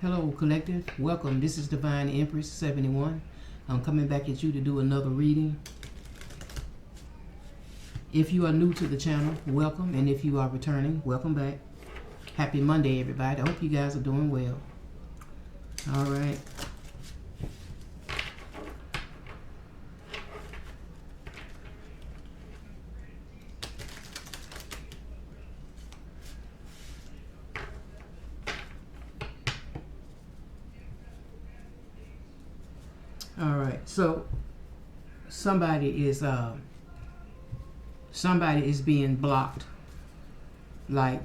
Hello, collective. Welcome. This is Divine Empress 71. I'm coming back at you to do another reading. If you are new to the channel, welcome. And if you are returning, welcome back. Happy Monday, everybody. I hope you guys are doing well. All right. All right. So somebody is being blocked, like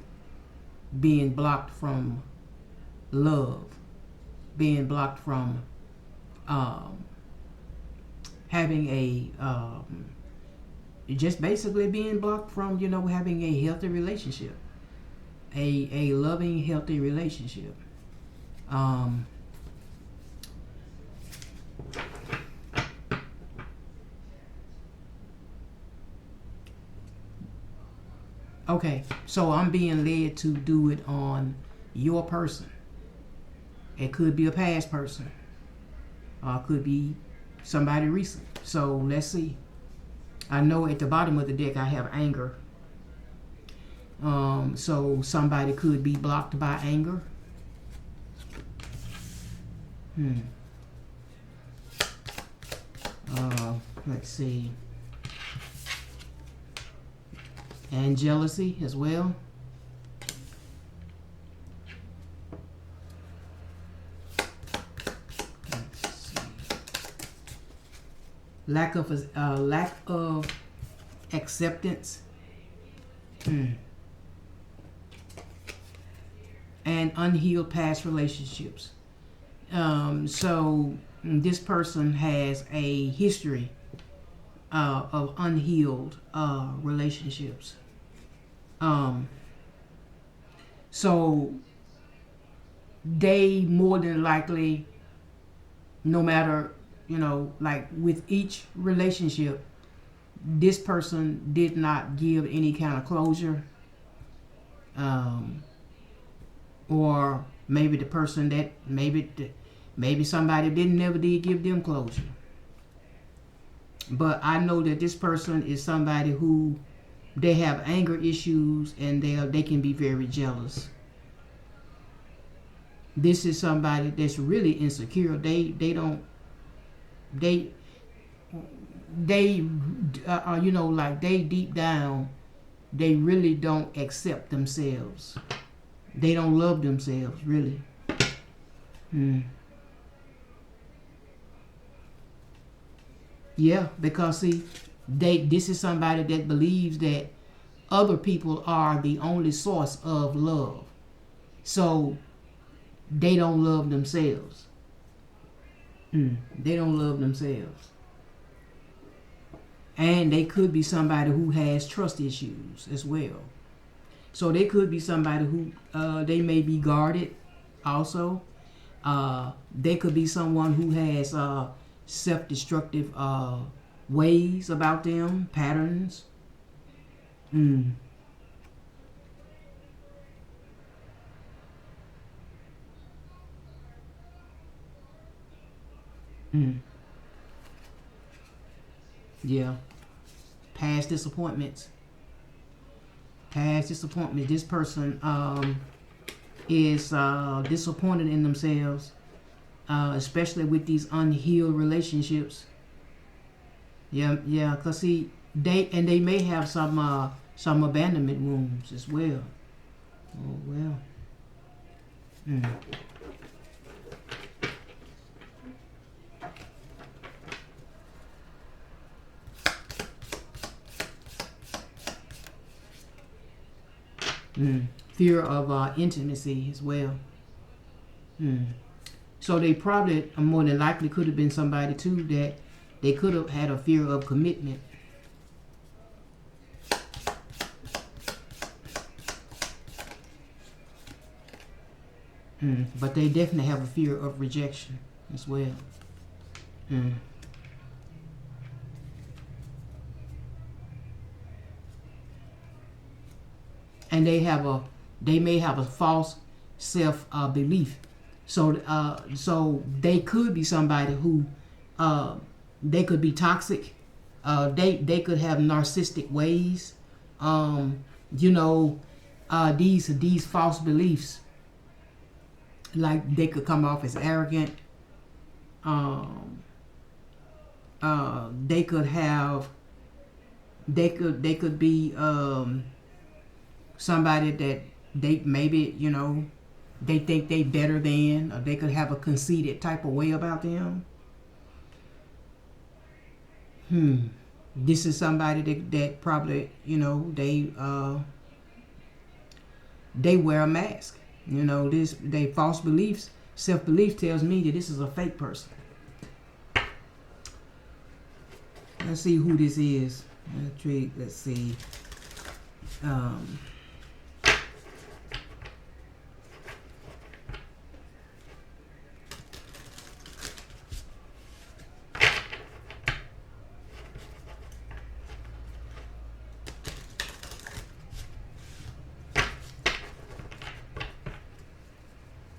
being blocked from love, being blocked from having a just basically being blocked from having a healthy relationship, a loving, healthy relationship. Okay, so I'm being led to do it on your person. It could be a past person, or it could be somebody recent. So let's see. I know at the bottom of the deck I have anger. So somebody could be blocked by anger. Let's see. And jealousy as well. Let's see. Lack of acceptance. And unhealed past relationships. So this person has a history of unhealed relationships. So they more than likely, no matter, like with each relationship, this person did not give any kind of closure. Or maybe the person that maybe somebody never did give them closure. But I know that this person is somebody who they have anger issues and they can be very jealous. This is somebody that's really insecure. They deep down, they really don't accept themselves. They don't love themselves, really. Yeah, because see, this is somebody that believes that other people are the only source of love. So they don't love themselves. They don't love themselves. And they could be somebody who has trust issues as well. So they could be somebody who they may be guarded also. They could be someone who has self-destructive ways about them, patterns. Yeah. Past disappointments. This person is disappointed in themselves, especially with these unhealed relationships. Yeah, cause see, they may have some abandonment wounds as well. Oh well. Fear of intimacy as well. So they probably more than likely could have been somebody too that they could have had a fear of commitment. But they definitely have a fear of rejection as well. And they may have a false self belief. So they could be somebody who, they could be toxic. They could have narcissistic ways. You know, these false beliefs, like they could come off as arrogant. Um, they could have, they could be somebody that they maybe, they think they better than, or they could have a conceited type of way about them. This is somebody that probably, they wear a mask. This, they false beliefs, self belief tells me that this is a fake person. Let's see who this is. Let's see.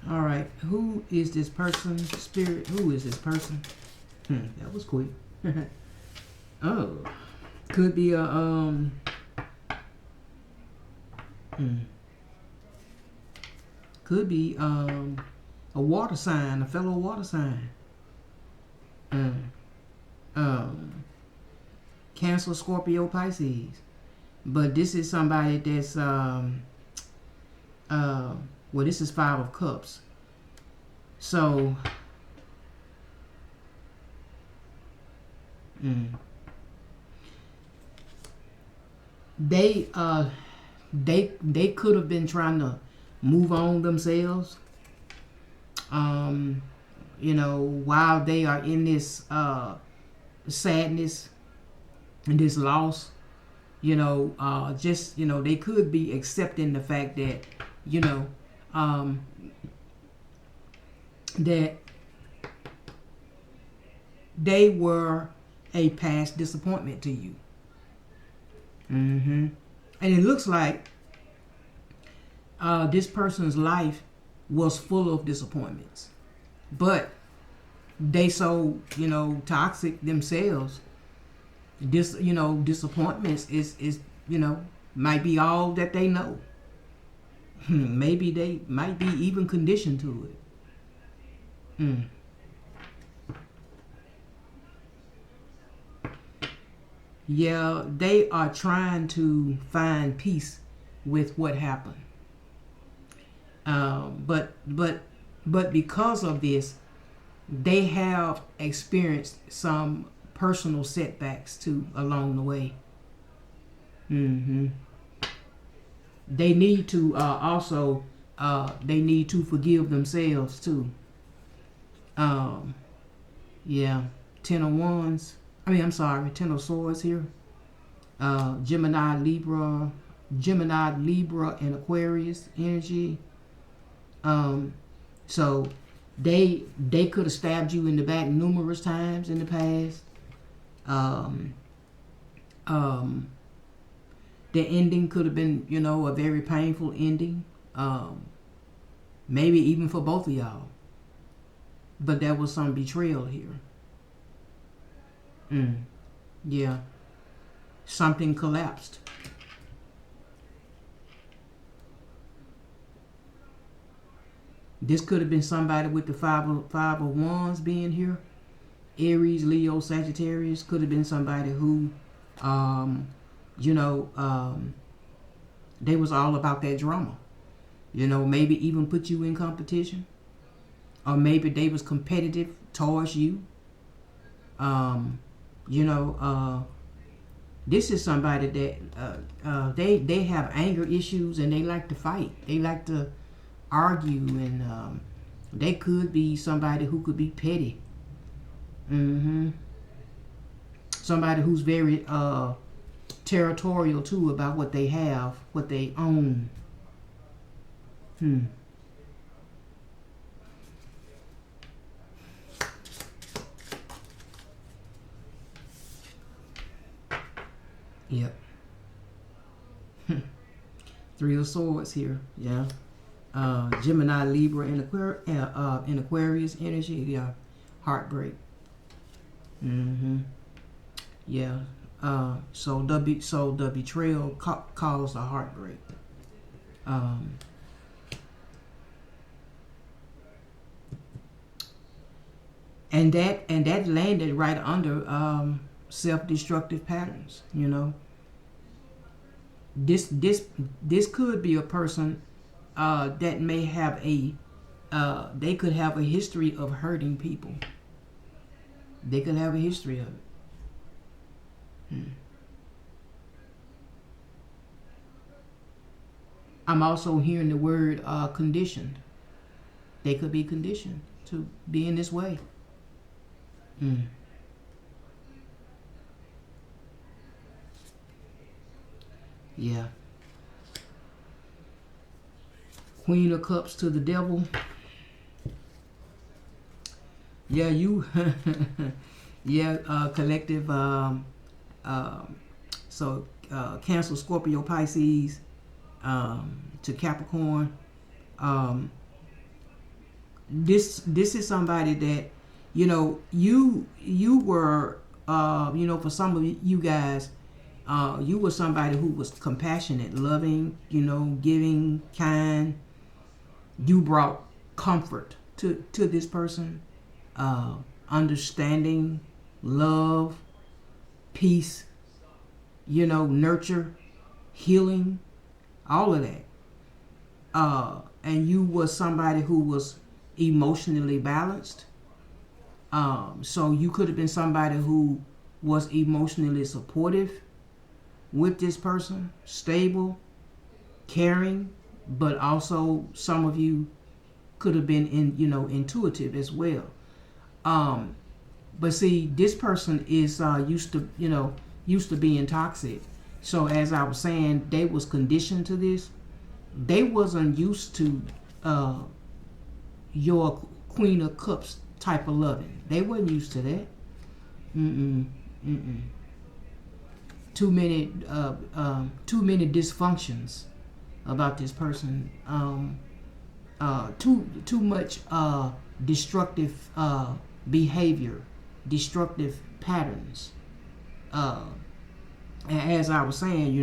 All right, who is this person? Spirit, who is this person? That was quick. Oh, could be a could be a water sign, a fellow water sign. Cancer, Scorpio, Pisces. But this is somebody that's well, this is Five of Cups. So they could have been trying to move on themselves, while they are in this sadness and this loss. They could be accepting the fact that that they were a past disappointment to you. And it looks like this person's life was full of disappointments, but they so toxic themselves. Disappointments is might be all that they know. Maybe they might be even conditioned to it. Yeah, they are trying to find peace with what happened. But because of this, they have experienced some personal setbacks too along the way. They need to also they need to forgive themselves too. Yeah, Ten of Wands. I'm sorry, Ten of Swords here. Gemini, Libra, and Aquarius energy. So they could have stabbed you in the back numerous times in the past. The ending could have been, a very painful ending. Maybe even for both of y'all. But there was some betrayal here. Yeah. Something collapsed. This could have been somebody with the five of Wands being here. Aries, Leo, Sagittarius. Could have been somebody who, they was all about that drama. Maybe even put you in competition. Or maybe they was competitive towards you. This is somebody that they have anger issues and they like to fight. They like to argue, and they could be somebody who could be petty. Somebody who's very territorial too about what they have, what they own. Yep. Three of Swords here. Yeah. Gemini, Libra, and Aquarius energy. Yeah, heartbreak. Yeah. So the betrayal caused a heartbreak. Um, and that landed right under self-destructive patterns. This could be a person that may have they could have a history of hurting people. They could have a history of it. I'm also hearing the word conditioned. They could be conditioned to be in this way. Mm. Yeah. Queen of Cups to the devil. Yeah, you. Yeah, collective. So Cancer, Scorpio, Pisces, to Capricorn. This is somebody that you were for some of you guys, you were somebody who was compassionate, loving, giving, kind. You brought comfort to this person, understanding, love, peace, nurture, healing, all of that. And you were somebody who was emotionally balanced. So you could have been somebody who was emotionally supportive with this person, stable, caring, but also some of you could have been intuitive as well. But see, this person is used to being toxic. So as I was saying, they was conditioned to this. They wasn't used to your Queen of Cups type of loving. They wasn't used to that. Too many dysfunctions about this person. Too much destructive behavior, destructive patterns. And as I was saying,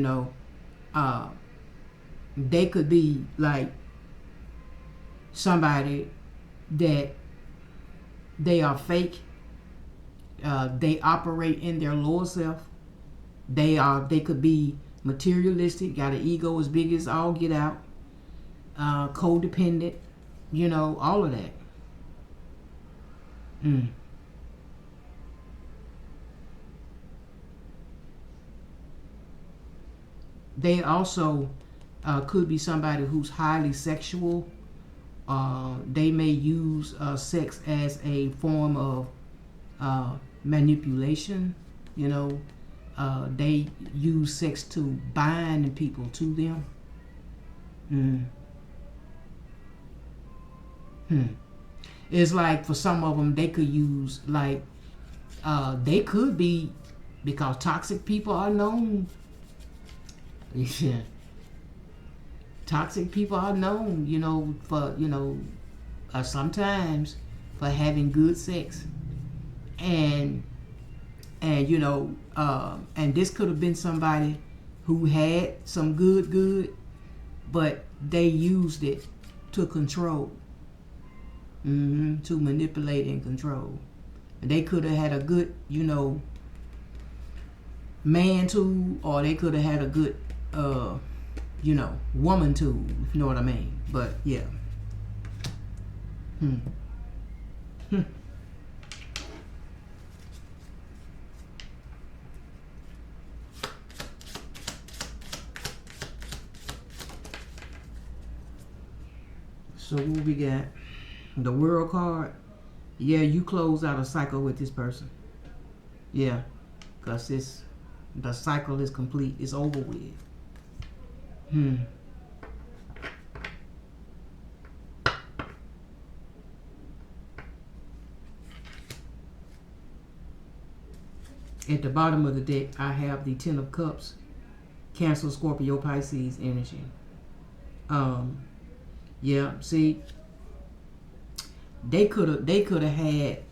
they could be like somebody that they are fake. They operate in their lower self. They could be materialistic, got an ego as big as all get out, codependent, all of that. They also could be somebody who's highly sexual. They may use sex as a form of manipulation. They use sex to bind people to them. It's like for some of them, they could use they could be, because toxic people are known. Yeah. Toxic people are known, for sometimes for having good sex, and and this could have been somebody who had some good, but they used it to control, to manipulate and control. And they could have had a good, man too, or they could have had a good, woman too, if you know what I mean. But yeah. So what we got? The World card. Yeah, you close out a cycle with this person. Yeah, because the cycle is complete. It's over with. At the bottom of the deck, I have the Ten of Cups, Cancer, Scorpio, Pisces energy. Yeah, see, they could have had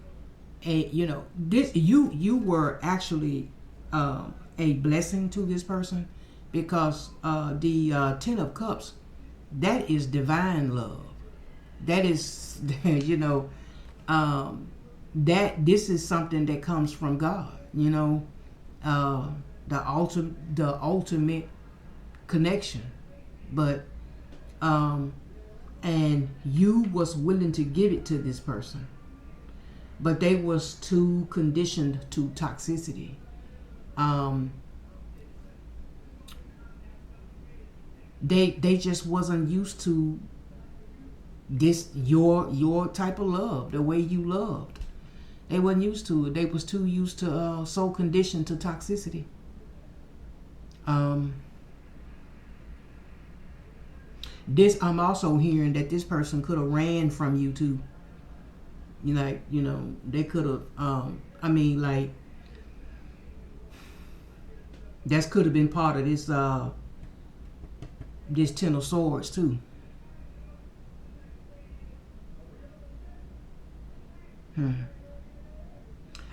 a, this, you were actually a blessing to this person, because the Ten of Cups, that is divine love. That is, um, that this is something that comes from God. Uh, the ultimate connection. But and you was willing to give it to this person, but they was too conditioned to toxicity. Um, they just wasn't used to this, your type of love, the way you loved. They wasn't used to it. They was too used to so conditioned to toxicity. Um, this, I'm also hearing that this person could have ran from you too. They could have. I mean, like, that could have been part of this Ten of Swords too.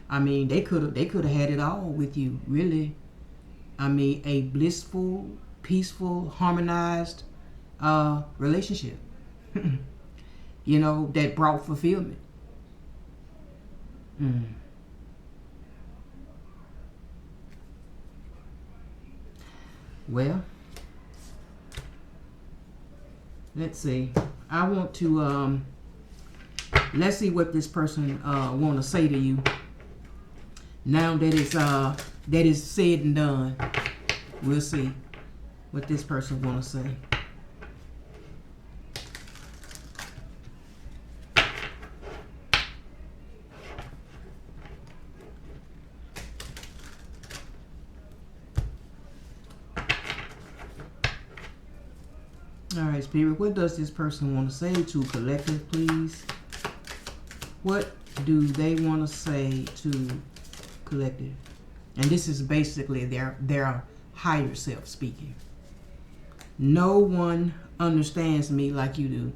I mean, they could have had it all with you, really. I mean, a blissful, peaceful, harmonized relationship. That brought fulfillment. Mm. Well, let's see. I want to let's see what this person want to say to you now that it's said and done. We'll see what this person want to say. All right, Spirit, what does this person want to say to collective, please? What do they want to say to collective? And this is basically their higher self speaking. No one understands me like you do.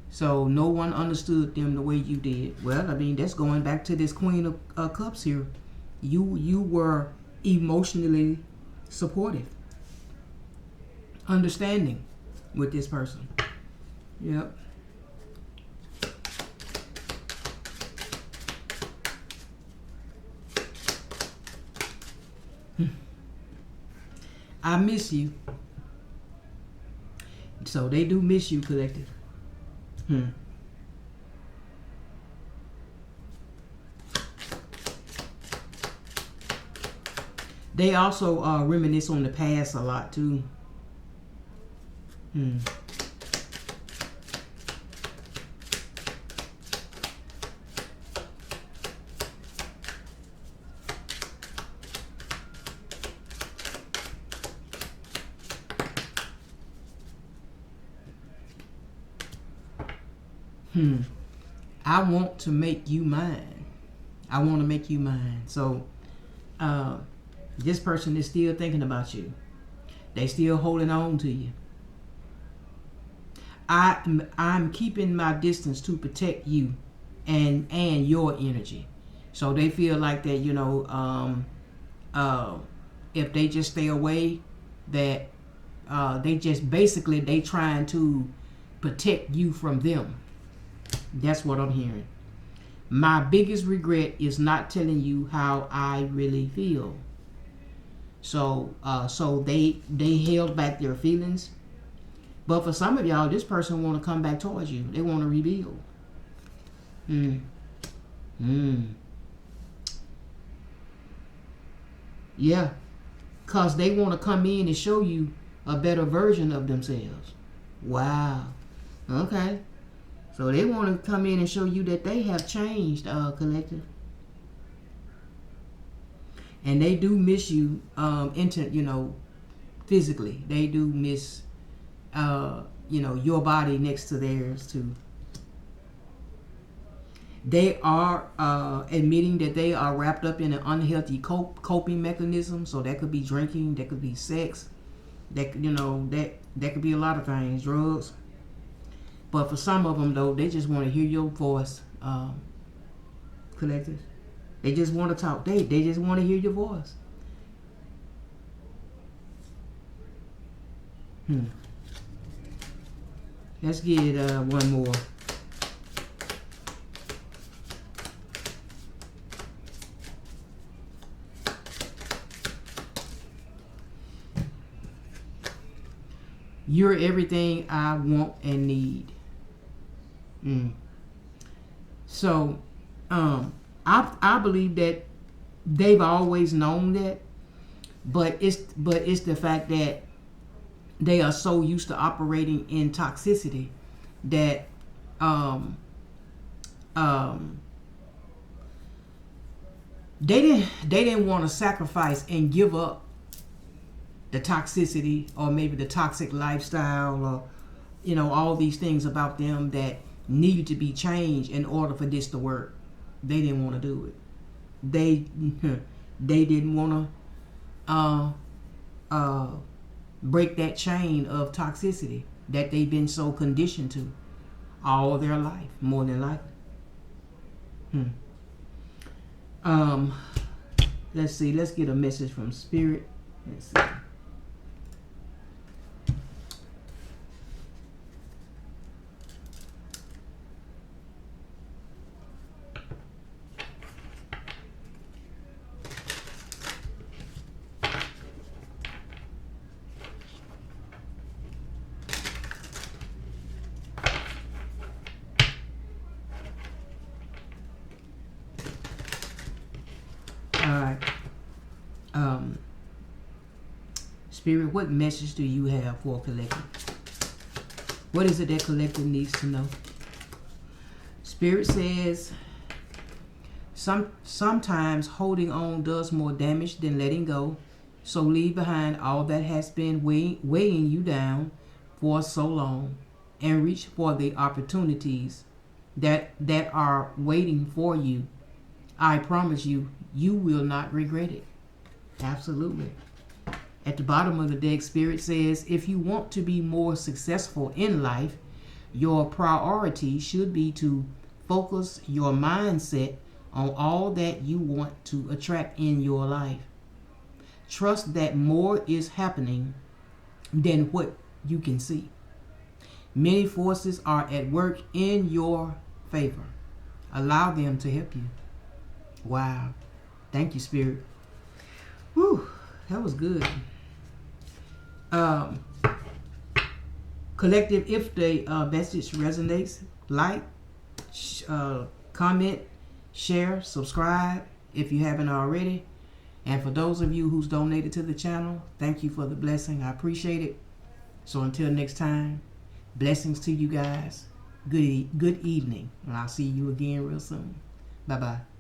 So no one understood them the way you did. Well, I mean, that's going back to this Queen of Cups here. You were emotionally supportive, understanding with this person. Yep. I miss you. So they do miss you, collective. They also reminisce on the past a lot too. I want to make you mine. I want to make you mine. So this person is still thinking about you. They still holding on to you. I'm keeping my distance to protect you and your energy. So they feel like that, if they just stay away, that they just basically they trying to protect you from them. That's what I'm hearing. My biggest regret is not telling you how I really feel. So they held back their feelings. But for some of y'all, this person want to come back towards you. They want to rebuild. Yeah. Because they want to come in and show you a better version of themselves. Wow. Okay. So they want to come in and show you that they have changed, collective. And they do miss you, physically. They do miss, your body next to theirs too. They are admitting that they are wrapped up in an unhealthy coping mechanism. So that could be drinking, that could be sex, that could be a lot of things, drugs. But for some of them, though, they just want to hear your voice, collective. They just want to talk. They just want to hear your voice. Let's get one more. You're everything I want and need. So, I believe that they've always known that, but it's the fact that they are so used to operating in toxicity that they didn't want to sacrifice and give up the toxicity, or maybe the toxic lifestyle, or all these things about them that needed to be changed in order for this to work. They didn't want to do it. They didn't want to break that chain of toxicity that they've been so conditioned to all their life, more than likely. Let's see. Let's get a message from Spirit. Let's see. Spirit, what message do you have for Collective? What is it that Collective needs to know? Spirit says, sometimes holding on does more damage than letting go. So leave behind all that has been weighing you down for so long, and reach for the opportunities that are waiting for you. I promise you, you will not regret it. Absolutely. At the bottom of the deck, Spirit says, if you want to be more successful in life, your priority should be to focus your mindset on all that you want to attract in your life. Trust that more is happening than what you can see. Many forces are at work in your favor. Allow them to help you. Wow. Thank you, Spirit. Whew, that was good. Collective, if the message resonates, like, comment, share, subscribe if you haven't already. And for those of you who's donated to the channel, thank you for the blessing. I appreciate it. So until next time, blessings to you guys. Good evening. And I'll see you again real soon. Bye-bye.